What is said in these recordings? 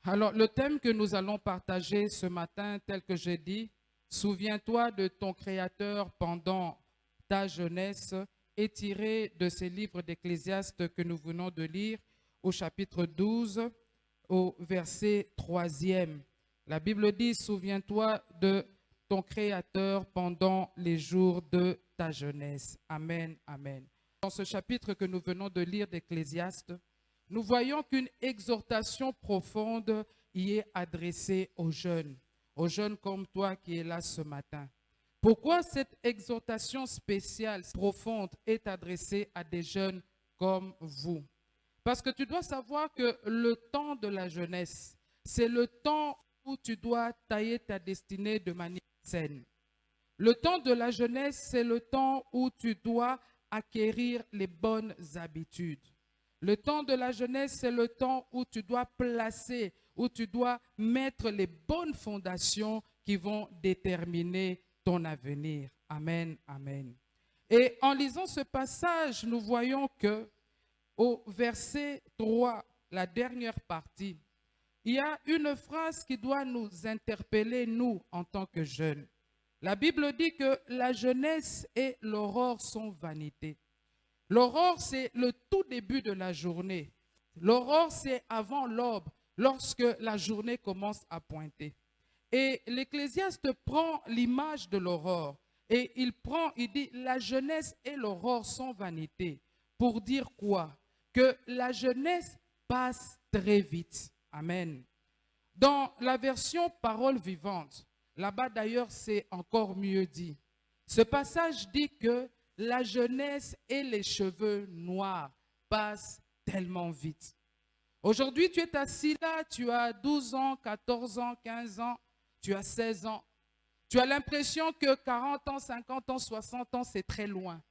Alors, le thème que nous allons partager ce matin, tel que j'ai dit, souviens-toi de ton Créateur pendant ta jeunesse, est tiré de ces livres d'Ecclésiaste que nous venons de lire au chapitre 12, au verset 3e. La Bible dit, souviens-toi de ton Créateur pendant les jours de ta jeunesse. Amen, amen. Dans ce chapitre que nous venons de lire d'Ecclésiaste, nous voyons qu'une exhortation profonde y est adressée aux jeunes comme toi qui es là ce matin. Pourquoi cette exhortation spéciale, profonde, est adressée à des jeunes comme vous? Parce que tu dois savoir que le temps de la jeunesse, c'est le temps où tu dois tailler ta destinée de manière saine. Le temps de la jeunesse, c'est le temps où tu dois acquérir les bonnes habitudes. Le temps de la jeunesse, c'est le temps où tu dois placer, où tu dois mettre les bonnes fondations qui vont déterminer ton avenir. Amen, amen. Et en lisant ce passage, nous voyons que au verset 3, la dernière partie, il y a une phrase qui doit nous interpeller, nous, en tant que jeunes. La Bible dit que la jeunesse et l'aurore sont vanité. L'aurore, c'est le tout début de la journée. L'aurore, c'est avant l'aube, lorsque la journée commence à pointer. Et l'Ecclésiaste prend l'image de l'aurore et il dit, la jeunesse et l'aurore sont vanité. Pour dire quoi? Que la jeunesse passe très vite. Amen. Dans la version parole vivante, là-bas d'ailleurs c'est encore mieux dit. Ce passage dit que la jeunesse et les cheveux noirs passent tellement vite. Aujourd'hui, tu es assis là, tu as 12 ans, 14 ans, 15 ans, tu as 16 ans. Tu as l'impression que 40 ans, 50 ans, 60 ans, c'est très loin.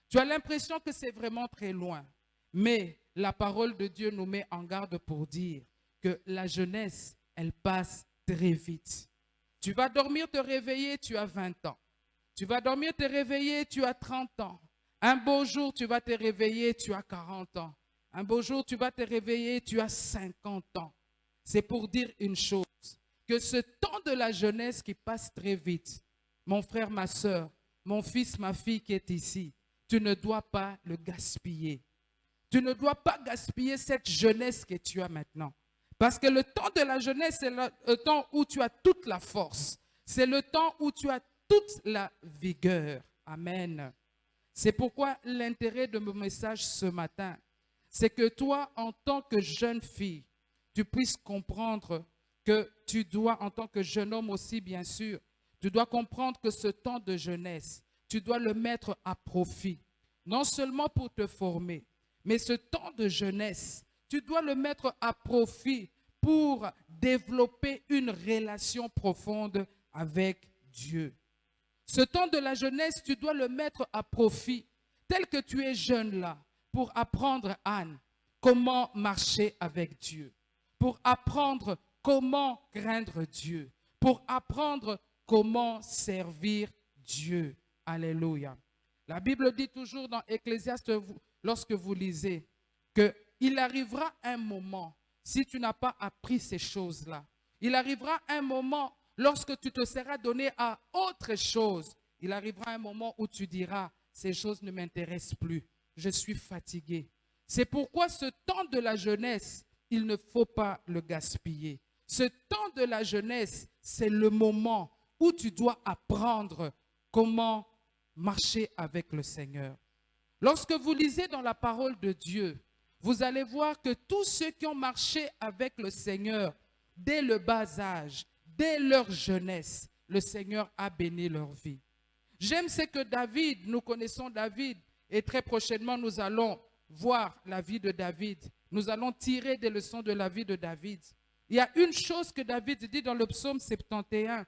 Tu as l'impression que c'est vraiment très loin. Mais la parole de Dieu nous met en garde pour dire que la jeunesse, elle passe très vite. Tu vas dormir, te réveiller, tu as 20 ans. Tu vas dormir, te réveiller, tu as 30 ans. Un beau jour, tu vas te réveiller, tu as 40 ans. Un beau jour, tu vas te réveiller, tu as 50 ans. C'est pour dire une chose, que ce temps de la jeunesse qui passe très vite, mon frère, ma soeur, mon fils, ma fille qui est ici, tu ne dois pas le gaspiller. Tu ne dois pas gaspiller cette jeunesse que tu as maintenant. Parce que le temps de la jeunesse, c'est le temps où tu as toute la force. C'est le temps où tu as toute la vigueur. Amen. C'est pourquoi l'intérêt de mon message ce matin, c'est que toi, en tant que jeune fille, tu puisses comprendre que tu dois, en tant que jeune homme aussi, bien sûr, tu dois comprendre que ce temps de jeunesse, tu dois le mettre à profit. Non seulement pour te former, mais ce temps de jeunesse, tu dois le mettre à profit pour développer une relation profonde avec Dieu. Ce temps de la jeunesse, tu dois le mettre à profit, tel que tu es jeune là, pour apprendre, Anne, comment marcher avec Dieu, pour apprendre comment craindre Dieu, pour apprendre comment servir Dieu. Alléluia. La Bible dit toujours dans Ecclésiaste, lorsque vous lisez, qu'il arrivera un moment, si tu n'as pas appris ces choses-là, il arrivera un moment lorsque tu te seras donné à autre chose, il arrivera un moment où tu diras, ces choses ne m'intéressent plus, je suis fatigué. C'est pourquoi ce temps de la jeunesse, il ne faut pas le gaspiller. Ce temps de la jeunesse, c'est le moment où tu dois apprendre comment marcher avec le Seigneur. Lorsque vous lisez dans la parole de Dieu, vous allez voir que tous ceux qui ont marché avec le Seigneur dès le bas âge, dès leur jeunesse, le Seigneur a béni leur vie. J'aime ce que David, nous connaissons David, et très prochainement nous allons voir la vie de David. Nous allons tirer des leçons de la vie de David. Il y a une chose que David dit dans le psaume 71,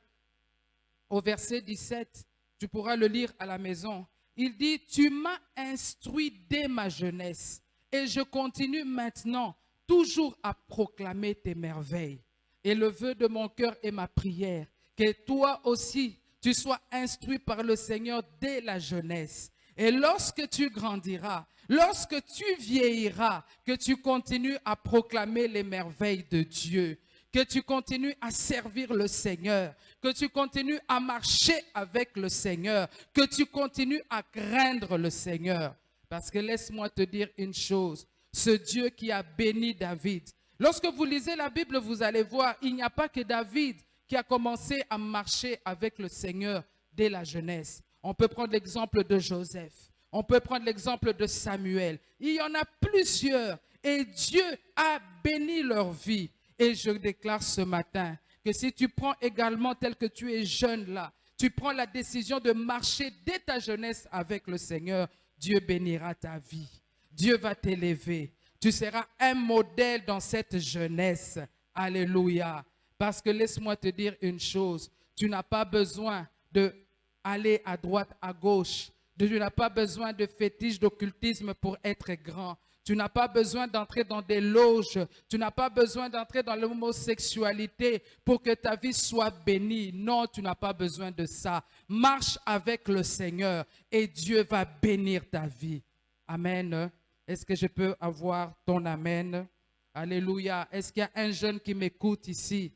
au verset 17, tu pourras le lire à la maison. Il dit, tu m'as instruit dès ma jeunesse et je continue maintenant toujours à proclamer tes merveilles. Et le vœu de mon cœur et ma prière, que toi aussi, tu sois instruit par le Seigneur dès la jeunesse. Et lorsque tu grandiras, lorsque tu vieilliras, que tu continues à proclamer les merveilles de Dieu. que tu continues à servir le Seigneur, que tu continues à marcher avec le Seigneur, que tu continues à craindre le Seigneur. Parce que laisse-moi te dire une chose, ce Dieu qui a béni David. Lorsque vous lisez la Bible, vous allez voir, il n'y a pas que David qui a commencé à marcher avec le Seigneur dès la jeunesse. On peut prendre l'exemple de Joseph. On peut prendre l'exemple de Samuel. Il y en a plusieurs. Et Dieu a béni leur vie. Et je déclare ce matin que si tu prends également, tel que tu es jeune là, tu prends la décision de marcher dès ta jeunesse avec le Seigneur, Dieu bénira ta vie. Dieu va t'élever. Tu seras un modèle dans cette jeunesse. Alléluia. Parce que laisse-moi te dire une chose. Tu n'as pas besoin d'aller à droite, à gauche. Tu n'as pas besoin de fétiche, d'occultisme pour être grand. Tu n'as pas besoin d'entrer dans des loges. Tu n'as pas besoin d'entrer dans l'homosexualité pour que ta vie soit bénie. Non, tu n'as pas besoin de ça. Marche avec le Seigneur et Dieu va bénir ta vie. Amen. Est-ce que je peux avoir ton amen? Alléluia. Est-ce qu'il y a un jeune qui m'écoute ici?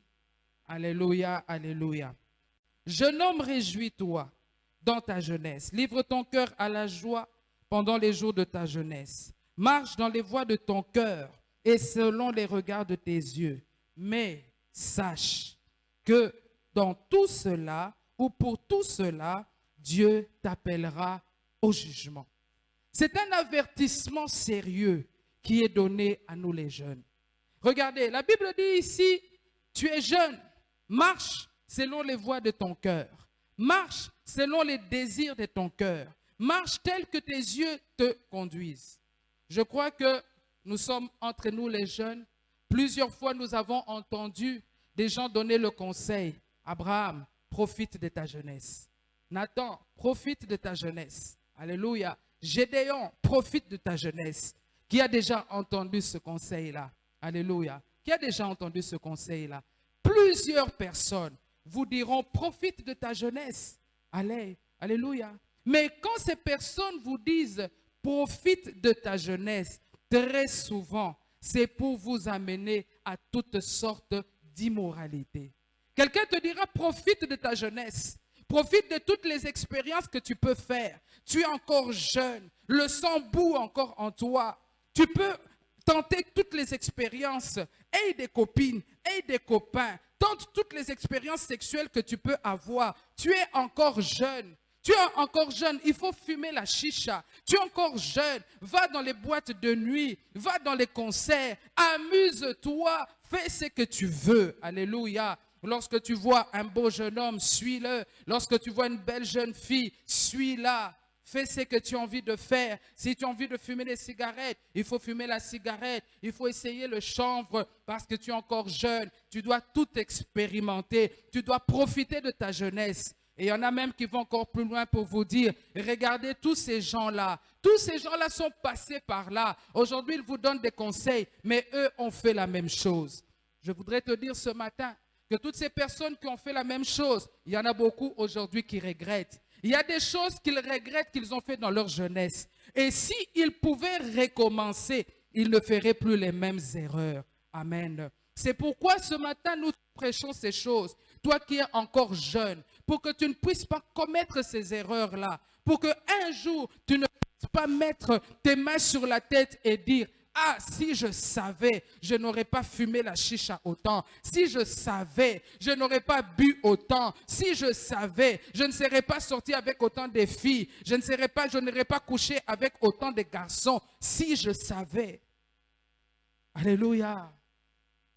Alléluia, alléluia. Jeune homme, réjouis-toi dans ta jeunesse. Livre ton cœur à la joie pendant les jours de ta jeunesse. Marche dans les voies de ton cœur et selon les regards de tes yeux. Mais sache que dans tout cela, ou pour tout cela, Dieu t'appellera au jugement. C'est un avertissement sérieux qui est donné à nous les jeunes. Regardez, la Bible dit ici, tu es jeune, marche selon les voies de ton cœur. Marche selon les désirs de ton cœur. Marche tel que tes yeux te conduisent. Je crois que nous sommes entre nous les jeunes. Plusieurs fois, nous avons entendu des gens donner le conseil. Abraham, profite de ta jeunesse. Nathan, profite de ta jeunesse. Alléluia. Gédéon, profite de ta jeunesse. Qui a déjà entendu ce conseil-là? Alléluia. Qui a déjà entendu ce conseil-là? Plusieurs personnes vous diront, profite de ta jeunesse. Allez, alléluia. Mais quand ces personnes vous disent, profite de ta jeunesse, très souvent, c'est pour vous amener à toutes sortes d'immoralité. Quelqu'un te dira, profite de ta jeunesse. Profite de toutes les expériences que tu peux faire. Tu es encore jeune. Le sang bout encore en toi. Tu peux tenter toutes les expériences. Aie des copines, aie des copains. Tente toutes les expériences sexuelles que tu peux avoir. Tu es encore jeune. Tu es encore jeune, il faut fumer la chicha. Tu es encore jeune, va dans les boîtes de nuit, va dans les concerts, amuse-toi, fais ce que tu veux. Alléluia. Lorsque tu vois un beau jeune homme, suis-le. Lorsque tu vois une belle jeune fille, suis-la. Fais ce que tu as envie de faire. Si tu as envie de fumer des cigarettes, il faut fumer la cigarette. Il faut essayer le chanvre parce que tu es encore jeune. Tu dois tout expérimenter. Tu dois profiter de ta jeunesse. Et il y en a même qui vont encore plus loin pour vous dire, regardez tous ces gens-là. Tous ces gens-là sont passés par là. Aujourd'hui, ils vous donnent des conseils, mais eux ont fait la même chose. Je voudrais te dire ce matin que toutes ces personnes qui ont fait la même chose, il y en a beaucoup aujourd'hui qui regrettent. Il y a des choses qu'ils regrettent qu'ils ont fait dans leur jeunesse. Et s'ils pouvaient recommencer, ils ne feraient plus les mêmes erreurs. Amen. C'est pourquoi ce matin, nous prêchons ces choses. Toi qui es encore jeune, pour que tu ne puisses pas commettre ces erreurs-là, pour qu'un jour, tu ne puisses pas mettre tes mains sur la tête et dire, ah, si je savais, je n'aurais pas fumé la chicha autant. Si je savais, je n'aurais pas bu autant. Si je savais, je ne serais pas sorti avec autant de filles. Je n'aurais pas couché avec autant de garçons. Si je savais. Alléluia.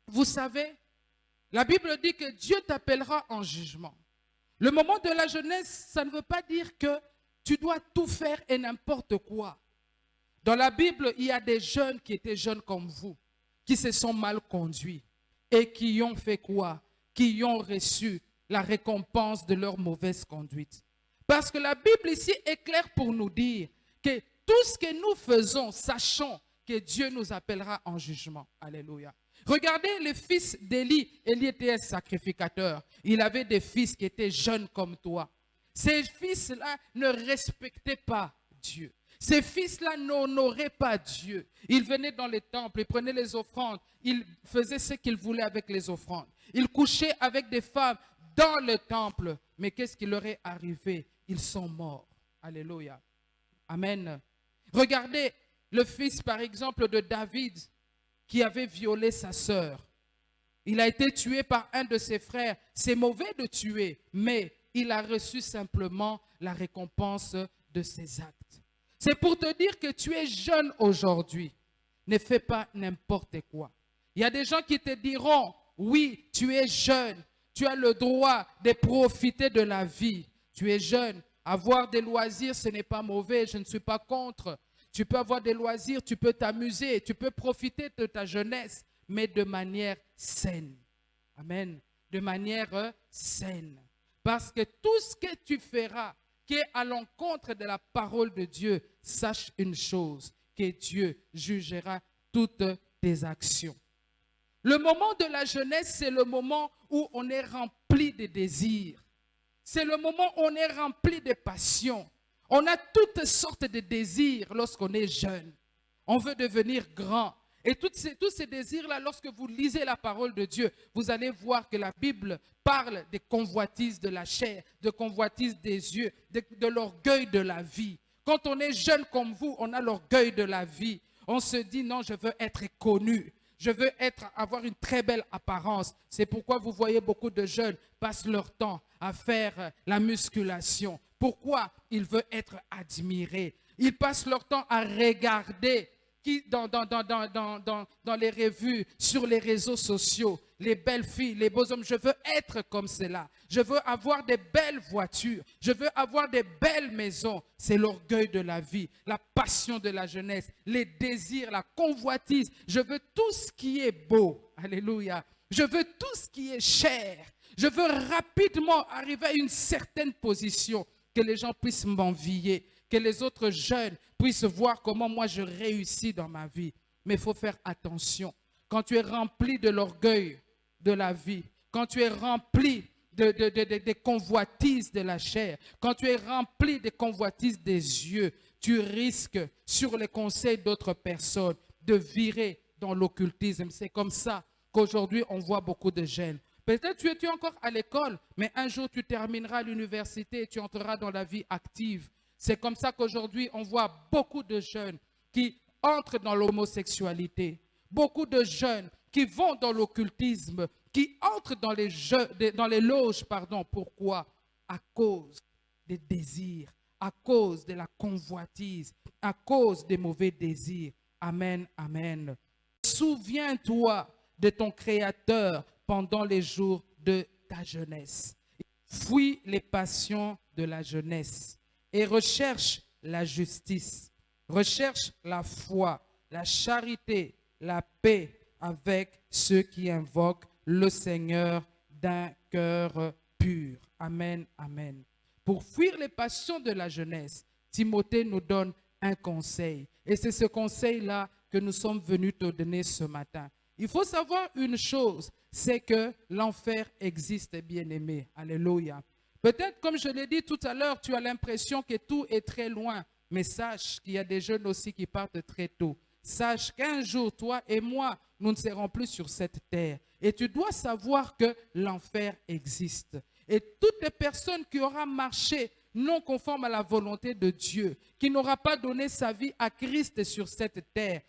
Vous savez, la Bible dit que Dieu t'appellera en jugement. Le moment de la jeunesse, ça ne veut pas dire que tu dois tout faire et n'importe quoi. Dans la Bible, il y a des jeunes qui étaient jeunes comme vous, qui se sont mal conduits et qui ont fait quoi? Qui ont reçu la récompense de leur mauvaise conduite. Parce que la Bible ici est claire pour nous dire que tout ce que nous faisons, sachons que Dieu nous appellera en jugement. Alléluia. Regardez le fils d'Élie. Élie était un sacrificateur. Il avait des fils qui étaient jeunes comme toi. Ces fils-là ne respectaient pas Dieu. Ces fils-là n'honoraient pas Dieu. Ils venaient dans les temples, ils prenaient les offrandes, ils faisaient ce qu'ils voulaient avec les offrandes. Ils couchaient avec des femmes dans le temple. Mais qu'est-ce qui leur est arrivé? Ils sont morts. Alléluia. Amen. Regardez le fils, par exemple, de David, qui avait violé sa sœur. Il a été tué par un de ses frères. C'est mauvais de tuer, mais il a reçu simplement la récompense de ses actes. C'est pour te dire que tu es jeune aujourd'hui. Ne fais pas n'importe quoi. Il y a des gens qui te diront, oui, tu es jeune. Tu as le droit de profiter de la vie. Tu es jeune. Avoir des loisirs, ce n'est pas mauvais. Je ne suis pas contre. Tu peux avoir des loisirs, tu peux t'amuser, tu peux profiter de ta jeunesse, mais de manière saine. Amen. De manière saine. Parce que tout ce que tu feras qui est à l'encontre de la parole de Dieu, sache une chose, que Dieu jugera toutes tes actions. Le moment de la jeunesse, c'est le moment où on est rempli de désirs. C'est le moment où on est rempli de passion. On a toutes sortes de désirs lorsqu'on est jeune. On veut devenir grand. Et tous ces désirs-là, lorsque vous lisez la parole de Dieu, vous allez voir que la Bible parle des convoitises de la chair, de convoitises des yeux, de l'orgueil de la vie. Quand on est jeune comme vous, on a l'orgueil de la vie. On se dit, non, je veux être connu. Je veux avoir une très belle apparence. C'est pourquoi vous voyez beaucoup de jeunes passent leur temps à faire la musculation. Pourquoi? Ils veulent être admirés. Ils passent leur temps à regarder dans les revues, sur les réseaux sociaux, les belles filles, les beaux hommes. Je veux être comme cela. Je veux avoir des belles voitures. Je veux avoir des belles maisons. C'est l'orgueil de la vie, la passion de la jeunesse, les désirs, la convoitise. Je veux tout ce qui est beau. Alléluia. Je veux tout ce qui est cher. Je veux rapidement arriver à une certaine position, que les gens puissent m'envier, que les autres jeunes puissent voir comment moi je réussis dans ma vie. Mais il faut faire attention. Quand tu es rempli de l'orgueil de la vie, quand tu es rempli des convoitises de la chair, quand tu es rempli des convoitises des yeux, tu risques, sur les conseils d'autres personnes, de virer dans l'occultisme. C'est comme ça qu'aujourd'hui on voit beaucoup de jeunes. Peut-être tu es encore à l'école, mais un jour tu termineras l'université et tu entreras dans la vie active. C'est comme ça qu'aujourd'hui, on voit beaucoup de jeunes qui entrent dans l'homosexualité, beaucoup de jeunes qui vont dans l'occultisme, qui entrent dans les loges. Pourquoi? À cause des désirs, à cause de la convoitise, à cause des mauvais désirs. Amen, amen. Souviens-toi de ton Créateur pendant les jours de ta jeunesse. Fuis les passions de la jeunesse. Et recherche la justice, recherche la foi, la charité, la paix avec ceux qui invoquent le Seigneur d'un cœur pur. Amen, amen. Pour fuir les passions de la jeunesse, Timothée nous donne un conseil. Et c'est ce conseil-là que nous sommes venus te donner ce matin. Il faut savoir une chose, c'est que l'enfer existe, bien-aimé. Alléluia. Peut-être, comme je l'ai dit tout à l'heure, tu as l'impression que tout est très loin. Mais sache qu'il y a des jeunes aussi qui partent très tôt. Sache qu'un jour, toi et moi, nous ne serons plus sur cette terre. Et tu dois savoir que l'enfer existe. Et toutes les personnes qui auront marché non conforme à la volonté de Dieu, qui n'aura pas donné sa vie à Christ sur cette terre,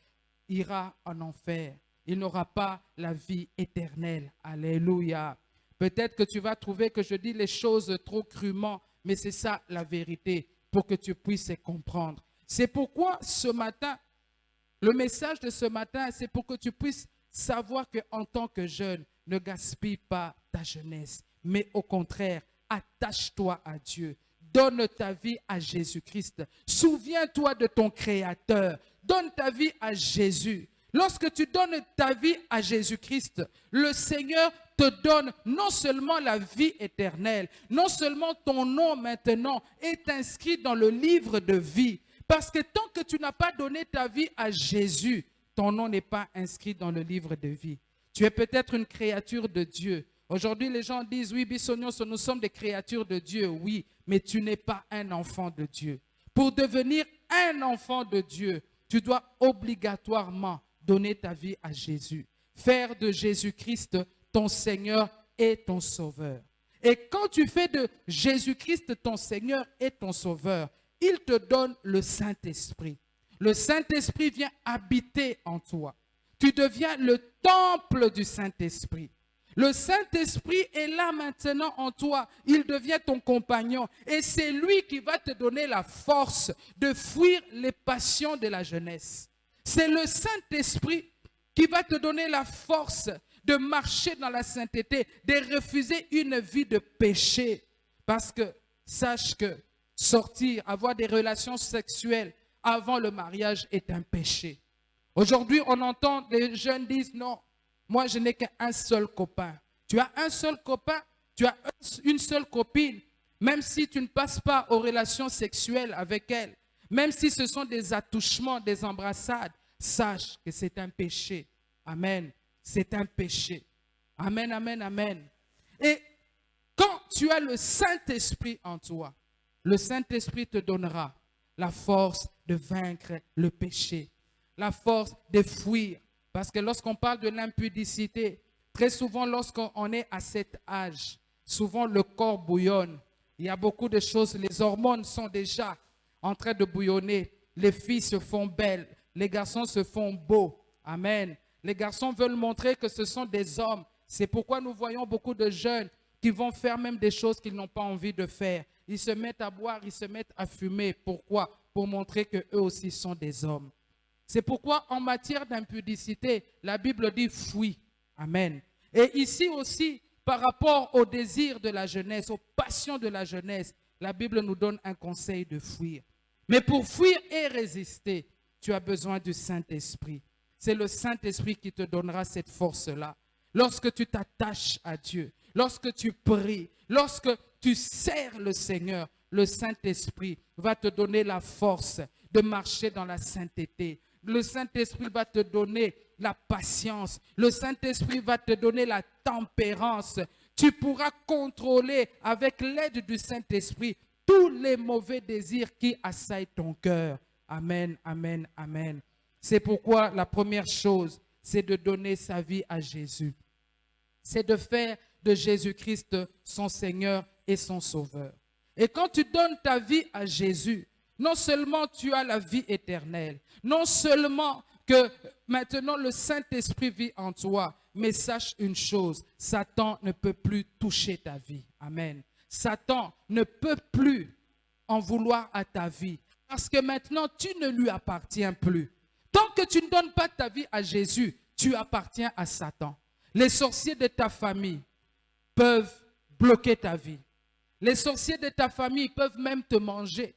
ira en enfer. Il n'aura pas la vie éternelle. Alléluia. Peut-être que tu vas trouver que je dis les choses trop crûment, mais c'est ça la vérité pour que tu puisses comprendre. C'est pourquoi ce matin, le message de ce matin, c'est pour que tu puisses savoir qu'en tant que jeune, ne gaspille pas ta jeunesse, mais au contraire, attache-toi à Dieu. Donne ta vie à Jésus-Christ. Souviens-toi de ton Créateur. Donne ta vie à Jésus. Lorsque tu donnes ta vie à Jésus-Christ, le Seigneur te donne non seulement la vie éternelle, non seulement ton nom maintenant est inscrit dans le livre de vie. Parce que tant que tu n'as pas donné ta vie à Jésus, ton nom n'est pas inscrit dans le livre de vie. Tu es peut-être une créature de Dieu. Aujourd'hui, les gens disent, oui, Bissonios, nous sommes des créatures de Dieu, oui, mais tu n'es pas un enfant de Dieu. Pour devenir un enfant de Dieu, tu dois obligatoirement donner ta vie à Jésus. Faire de Jésus-Christ ton Seigneur et ton Sauveur. Et quand tu fais de Jésus-Christ ton Seigneur et ton Sauveur, il te donne le Saint-Esprit. Le Saint-Esprit vient habiter en toi. Tu deviens le temple du Saint-Esprit. Le Saint-Esprit est là maintenant en toi. Il devient ton compagnon. Et c'est lui qui va te donner la force de fuir les passions de la jeunesse. C'est le Saint-Esprit qui va te donner la force de marcher dans la sainteté, de refuser une vie de péché. Parce que sache que sortir, avoir des relations sexuelles avant le mariage est un péché. Aujourd'hui, on entend des jeunes dire non, moi je n'ai qu'un seul copain. Tu as un seul copain, tu as une seule copine, même si tu ne passes pas aux relations sexuelles avec elle, même si ce sont des attouchements, des embrassades, sache que c'est un péché. Amen. C'est un péché. Amen, amen, amen. Et quand tu as le Saint-Esprit en toi, le Saint-Esprit te donnera la force de vaincre le péché, la force de fuir. Parce que lorsqu'on parle de l'impudicité, très souvent lorsqu'on est à cet âge, souvent le corps bouillonne. Il y a beaucoup de choses, les hormones sont déjà en train de bouillonner. Les filles se font belles, les garçons se font beaux. Amen. Les garçons veulent montrer que ce sont des hommes. C'est pourquoi nous voyons beaucoup de jeunes qui vont faire même des choses qu'ils n'ont pas envie de faire. Ils se mettent à boire, ils se mettent à fumer. Pourquoi? Pour montrer qu'eux aussi sont des hommes. C'est pourquoi en matière d'impudicité, la Bible dit fuis. Amen. Et ici aussi, par rapport au désir de la jeunesse, aux passions de la jeunesse, la Bible nous donne un conseil de fuir. Mais pour fuir et résister, tu as besoin du Saint-Esprit. C'est le Saint-Esprit qui te donnera cette force-là. Lorsque tu t'attaches à Dieu, lorsque tu pries, lorsque tu sers le Seigneur, le Saint-Esprit va te donner la force de marcher dans la sainteté. Le Saint-Esprit va te donner la patience. Le Saint-Esprit va te donner la tempérance. Tu pourras contrôler avec l'aide du Saint-Esprit tous les mauvais désirs qui assaillent ton cœur. Amen, amen, amen. C'est pourquoi la première chose, c'est de donner sa vie à Jésus. C'est de faire de Jésus-Christ son Seigneur et son Sauveur. Et quand tu donnes ta vie à Jésus, non seulement tu as la vie éternelle, non seulement que maintenant le Saint-Esprit vit en toi, mais sache une chose, Satan ne peut plus toucher ta vie. Amen. Satan ne peut plus en vouloir à ta vie parce que maintenant tu ne lui appartiens plus. Tant que tu ne donnes pas ta vie à Jésus, tu appartiens à Satan. Les sorciers de ta famille peuvent bloquer ta vie. Les sorciers de ta famille peuvent même te manger.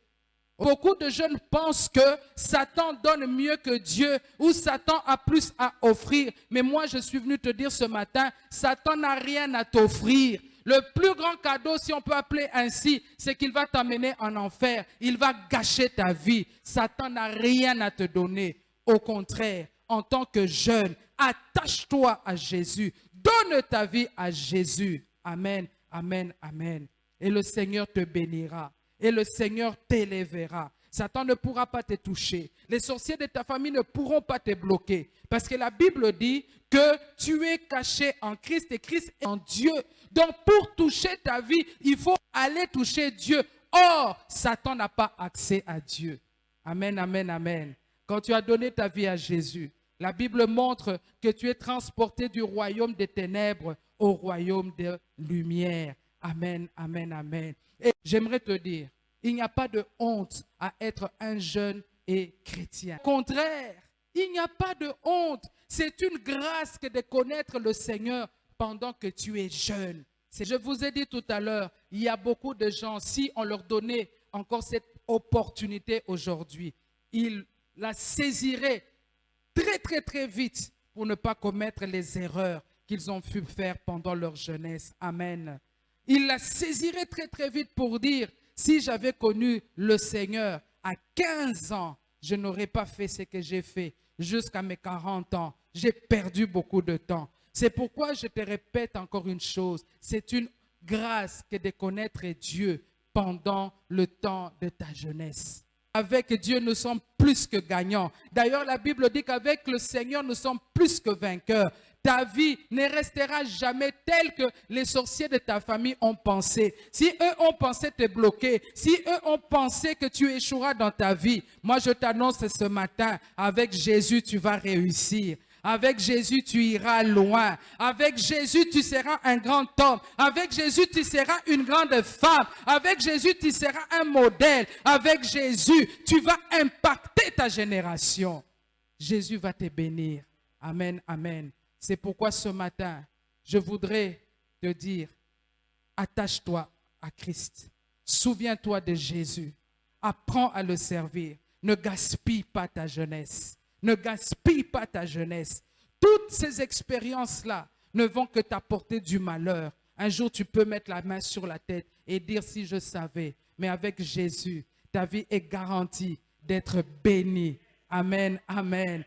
Beaucoup de jeunes pensent que Satan donne mieux que Dieu ou Satan a plus à offrir. Mais moi, je suis venu te dire ce matin, Satan n'a rien à t'offrir. Le plus grand cadeau, si on peut appeler ainsi, c'est qu'il va t'amener en enfer. Il va gâcher ta vie. Satan n'a rien à te donner. Au contraire, en tant que jeune, attache-toi à Jésus. Donne ta vie à Jésus. Amen, amen, amen. Et le Seigneur te bénira. Et le Seigneur t'élèvera. Satan ne pourra pas te toucher. Les sorciers de ta famille ne pourront pas te bloquer. Parce que la Bible dit que tu es caché en Christ et Christ est en Dieu. Donc pour toucher ta vie, il faut aller toucher Dieu. Or, Satan n'a pas accès à Dieu. Amen, amen, amen. Quand tu as donné ta vie à Jésus, la Bible montre que tu es transporté du royaume des ténèbres au royaume de lumière. Amen, amen, amen. Et j'aimerais te dire, il n'y a pas de honte à être un jeune et chrétien. Au contraire, il n'y a pas de honte. C'est une grâce que de connaître le Seigneur pendant que tu es jeune. Je vous ai dit tout à l'heure, il y a beaucoup de gens, si on leur donnait encore cette opportunité aujourd'hui, ils la saisiraient très, très, très vite pour ne pas commettre les erreurs qu'ils ont pu faire pendant leur jeunesse. Amen. Il la saisirait très très vite pour dire, si j'avais connu le Seigneur à 15 ans, je n'aurais pas fait ce que j'ai fait jusqu'à mes 40 ans. J'ai perdu beaucoup de temps. C'est pourquoi je te répète encore une chose, c'est une grâce que de connaître Dieu pendant le temps de ta jeunesse. Avec Dieu, nous sommes plus que gagnants. D'ailleurs, la Bible dit qu'avec le Seigneur, nous sommes plus que vainqueurs. Ta vie ne restera jamais telle que les sorciers de ta famille ont pensé. Si eux ont pensé te bloquer, si eux ont pensé que tu échoueras dans ta vie, moi je t'annonce ce matin, avec Jésus, tu vas réussir. Avec Jésus, tu iras loin. Avec Jésus, tu seras un grand homme. Avec Jésus, tu seras une grande femme. Avec Jésus, tu seras un modèle. Avec Jésus, tu vas impacter ta génération. Jésus va te bénir. Amen, amen. C'est pourquoi ce matin, je voudrais te dire, attache-toi à Christ. Souviens-toi de Jésus. Apprends à le servir. Ne gaspille pas ta jeunesse. Ne gaspille pas ta jeunesse. Toutes ces expériences-là ne vont que t'apporter du malheur. Un jour, tu peux mettre la main sur la tête et dire si je savais. Mais avec Jésus, ta vie est garantie d'être bénie. Amen, amen.